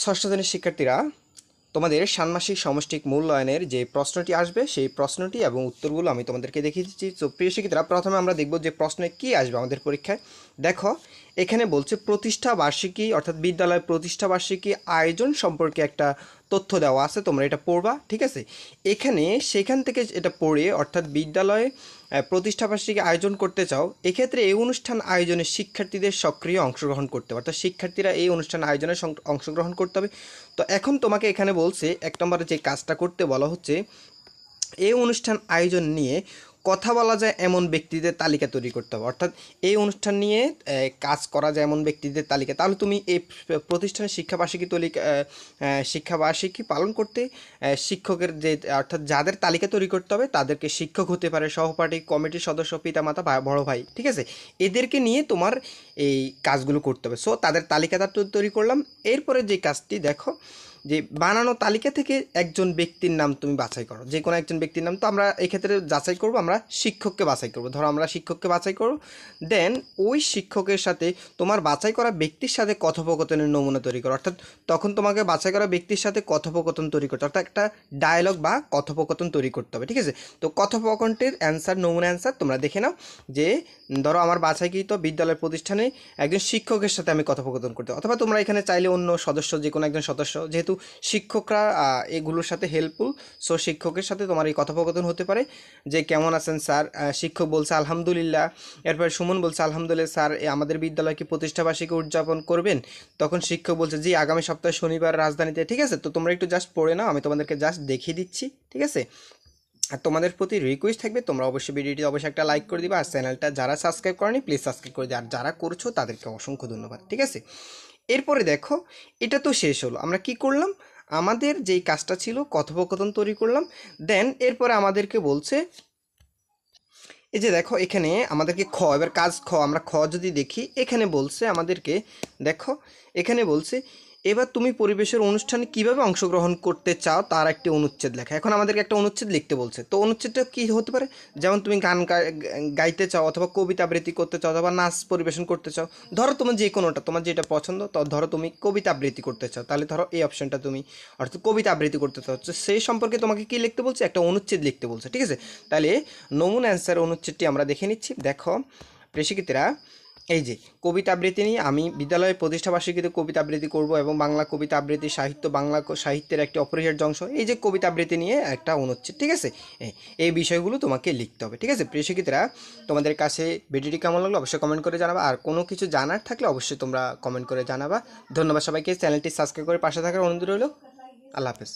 ষষ্ঠ শ্রেণীর শিক্ষার্থীরা, তোমাদের ষান্মাসিক সমষ্টিক মূল্যায়নের যে প্রশ্নটি আসবে সেই প্রশ্নটি এবং উত্তরগুলো আমি তোমাদেরকে দেখিয়ে দিচ্ছি। তো প্রিয় শিক্ষার্থীরা, প্রথমে আমরা দেখব যে প্রশ্নে কি আসবে আমাদের পরীক্ষায়। দেখো, এখানে বলছে প্রতিষ্ঠা বার্ষিকী অর্থাৎ বিদ্যালয়ের প্রতিষ্ঠা বার্ষিকী আয়োজন সম্পর্কে একটা তথ্য দেওয়া আছে, তোমরা এটা পড়বা, ঠিক আছে। এখানে সেখান থেকে এটা পড়ে অর্থাৎ বিদ্যালয়ে প্রতিষ্ঠাবার্ষিকী আয়োজন করতে চাও, এক্ষেত্রে এই অনুষ্ঠান আয়োজনে শিক্ষার্থীদের সক্রিয় অংশগ্রহণ করতে হবে, অর্থাৎ শিক্ষার্থীরা এই অনুষ্ঠান আয়োজনে অংশগ্রহণ করতে হবে। তো এখন তোমাকে এখানে বলছে 1 নম্বরে যে কাজটা করতে বলা হচ্ছে, এই অনুষ্ঠান আয়োজন নিয়ে কথা বলা যায় এমন ব্যক্তিদের তালিকা তৈরি করতে হবে, অর্থাৎ এই অনুষ্ঠান নিয়ে কাজ করা যায় এমন ব্যক্তিদের তালিকা। তাহলে তুমি এই প্রতিষ্ঠানের শিক্ষাবার্ষিকী পালন করতে শিক্ষকের যে অর্থাৎ যাদের তালিকা তৈরি করতে হবে তাদেরকে শিক্ষক হতে পারে, সহপাঠী, কমিটির সদস্য, পিতামাতা, বড় ভাই, ঠিক আছে, এদেরকে নিয়ে তোমার এই কাজগুলো করতে হবে। সো তাদের তালিকাটা তৈরি করলাম। এরপরে যে কাজটি দেখো, যে বানানো তালিকা থেকে একজন ব্যক্তির নাম তুমি বাছাই করো, যে কোনো একজন ব্যক্তির নাম। তো আমরা এক্ষেত্রে যাচাই করব, আমরা শিক্ষককে বাছাই করব। ধরো আমরা শিক্ষককে বাছাই করব, দেন ওই শিক্ষকের সাথে তোমার বাছাই করা ব্যক্তির সাথে কথোপকথনের নমুনা তৈরি করো, অর্থাৎ তখন তোমাকে বাছাই করা ব্যক্তির সাথে কথোপকথন তৈরি করতে, অর্থাৎ একটা ডায়লগ বা কথোপকথন তৈরি করতে হবে, ঠিক আছে। তো কথোপকথনটির অ্যান্সার, নমুনা অ্যান্সার তোমরা দেখে নাও। যে ধরো আমার বাছাইকৃত বিদ্যালয় প্রতিষ্ঠানে একজন শিক্ষকের সাথে আমি কথোপকথন করতে, অথবা তোমরা এখানে চাইলে অন্য সদস্য, যে কোনো একজন সদস্য, যেহেতু শিক্ষকরা এগুলোর সাথে হেল্পফুল, সো শিক্ষকের সাথে তোমার এই কথোপকথন হতে পারে যে কেমন আছেন স্যার, শিক্ষক বলছে আলহামদুলিল্লাহ, এরপরে সুমন বলছে আলহামদুলিল্লাহ স্যার, আমাদের বিদ্যালয় কি প্রতিষ্ঠাবার্ষিকী উদযাপন করবেন? তখন শিক্ষক বলছে জি, আগামী সপ্তাহে শনিবার রাজধানীতে, ঠিক আছে। তো তোমরা একটু জাস্ট পড়ে নাও, আমি তোমাদেরকে জাস্ট দেখিয়ে দিচ্ছি, ঠিক আছে। আর তোমাদের প্রতি রিকোয়েস্ট থাকবে, তোমরা অবশ্যই ভিডিওটি অবশ্যই একটা লাইক করে দিবা, আর চ্যানেলটা যারা সাবস্ক্রাইব করেনি প্লিজ সাবস্ক্রাইব করে দিও, আর যারা করছো তাদেরকে অসংখ্য ধন্যবাদ, ঠিক আছে। এরপরে দেখো, এটা তো শেষ হলো, আমরা কি করলাম, আমাদের যেই কাজটা ছিল কথোপকথন তৈরি করলাম। দেন এরপরে আমাদেরকে বলছে, এই যে দেখো এখানে আমাদেরকে এবার কাজ আমরা যদি দেখি, এখানে বলছে আমাদেরকে, দেখো এখানে বলছে এবার তুমি পরিবেশের অনুষ্ঠানে কিভাবে অংশগ্রহণ করতে চাও তার একটি অনুচ্ছেদ লেখা। এখন আমাদেরকে একটা অনুচ্ছেদ লিখতে বলছে। তো অনুচ্ছেদটা কি হতে পারে, যেমন তুমি গান গাইতে চাও, অথবা কবিতা আবৃত্তি করতে চাও, অথবা নাচ পরিবেশন করতে চাও। ধরো তোমার যে কোনোটা, তোমার যেটা পছন্দ, তো ধরো তুমি কবিতা আবৃত্তি করতে চাও, তাহলে ধরো এই অপশনটা তুমি, অর্থাৎ কবিতা আবৃত্তি করতে চাও, সেই সম্পর্কে তোমাকে কি লিখতে বলছে, একটা অনুচ্ছেদ লিখতে বলছে, ঠিক আছে। তাহলে নমুনা অ্যান্সার অনুচ্ছেদটি আমরা দেখে নিচ্ছি। দেখো প্রেক্ষিতরা, এই যে কবিতা আবৃত্তি নিয়ে আমি বিদ্যালয়ের প্রতিষ্ঠাবার্ষিকীতে কবিতা আবৃত্তি করব, এবং বাংলা কবিতা আবৃত্তি সাহিত্য, বাংলা সাহিত্যের একটি অপরিহার্য অংশ, এই যে কবিতা আবৃত্তি নিয়ে একটা অনুচ্ছেদ, ঠিক আছে। এই বিষয়গুলো তোমাকে লিখতে হবে, ঠিক আছে। প্রিয় শিক্ষার্থীরা, তোমাদের কাছে ভিডিওটি কেমন লাগলো অবশ্যই কমেন্ট করে জানাবা, আর কোনো কিছু জানার থাকলে অবশ্যই তোমরা কমেন্ট করে জানাবা। ধন্যবাদ সবাইকে, চ্যানেলটি সাবস্ক্রাইব করে পাশে থাকার অনুরোধ রইল। আল্লাহ হাফেজ।